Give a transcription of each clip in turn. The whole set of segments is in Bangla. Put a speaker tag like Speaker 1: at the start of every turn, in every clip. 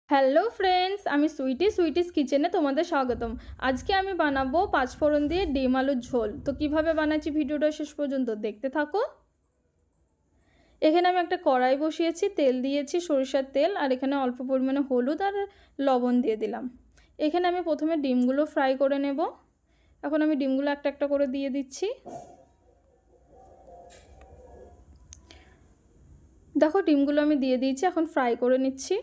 Speaker 1: হ্যালো ফ্রেন্ডস, আমি সুইটিস কিচেনে তোমাদের স্বাগতম। আজকে আমি বানাবো পাঁচফোড়ন দিয়ে ডিম আলুর ঝোল। তো কিভাবে বানাচ্ছি ভিডিওটা শেষ পর্যন্ত দেখতে থাকো। এখানে আমি একটা কড়াই বসিয়েছি, তেল দিয়েছি সরিষার তেল, আর এখানে অল্প পরিমাণে হলুদ আর লবণ দিয়ে দিলাম। এখানে আমি প্রথমে ডিমগুলো ফ্রাই করে নেব। এখন আমি ডিমগুলো একটা একটা করে দিয়ে দিচ্ছি। দেখো ডিমগুলো আমি দিয়ে দিয়েছি, এখন ফ্রাই করে নিচ্ছি।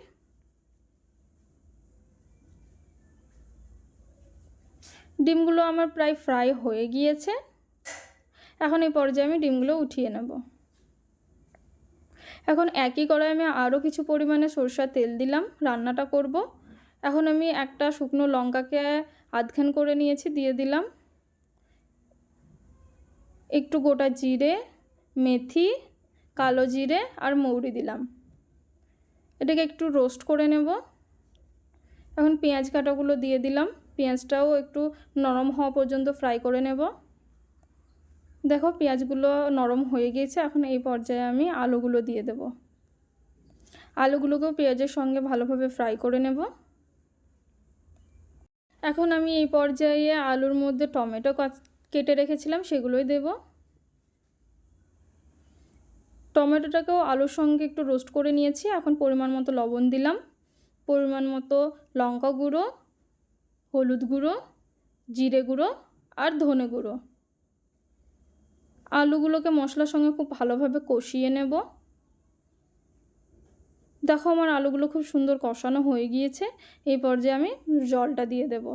Speaker 1: ডিমগুলো আমার প্রায় ফ্রাই হয়ে গিয়েছে। এখন এই পর্যায়ে আমি ডিমগুলো উঠিয়ে নেব। এখন একই কড়াই আমি আরও কিছু পরিমাণে সরষের তেল দিলাম, রান্নাটা করব। এখন আমি একটা শুকনো লঙ্কাকে আধখান করে নিয়েছি, দিয়ে দিলাম। একটু গোটা জিরে, মেথি, কালো জিরে আর মৌরি দিলাম। এটাকে একটু রোস্ট করে নেব। এখন পেঁয়াজ কাটাগুলো দিয়ে দিলাম। পেঁয়াজটাও একটু নরম হওয়া পর্যন্ত ফ্রাই করে নেব। দেখো পেঁয়াজগুলো নরম হয়ে গিয়েছে। এখন এই পর্যায়ে আমি আলুগুলো দিয়ে দেব। আলুগুলোকেও পেঁয়াজের সঙ্গে ভালোভাবে ফ্রাই করে নেব। এখন আমি এই পর্যায়ে আলুর মধ্যে টমেটো কেটে রেখেছিলাম, সেগুলোই দেব। টমেটোটাকেও আলুর সঙ্গে একটু রোস্ট করে নিয়েছি। এখন পরিমাণ মতো লবণ দিলাম, পরিমাণ মতো লঙ্কা গুঁড়ো, হলুদ গুঁড়ো, জিরে গুঁড়ো আর ধনে গুঁড়ো। আলুগুলোকে মশলার সঙ্গে খুব ভালোভাবে কষিয়ে নেব। দেখো আমার আলুগুলো খুব সুন্দর কষানো হয়ে গিয়েছে। এই পর্যায়ে আমি জলটা দিয়ে দেব।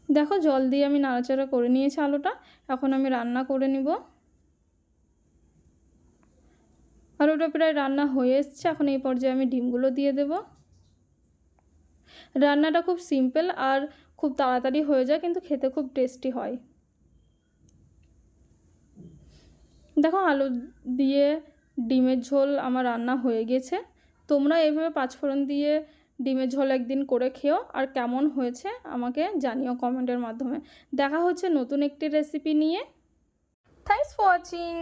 Speaker 1: দেখো জল দিয়ে আমি নাড়াচাড়া করে নিয়েছি আলুটা। এখন আমি রান্না করে নিব। আলুটা প্রায় রান্না হয়ে এসছে। এখন এই পর্যায়ে আমি ডিমগুলো দিয়ে দেব। রান্নাটা খুব সিম্পল আর খুব তাড়াতাড়ি হয়ে যায়, কিন্তু খেতে খুব টেস্টি হয়। দেখো আলু দিয়ে ডিমের ঝোল আমার রান্না হয়ে গেছে। তোমরা এইভাবে পাঁচফোড়ন দিয়ে ডিমের ঝোল একদিন করে খেও, আর কেমন হয়েছে আমাকে জানিও কমেন্টের মাধ্যমে। দেখা হচ্ছে নতুন একটি রেসিপি নিয়ে। Thanks for watching.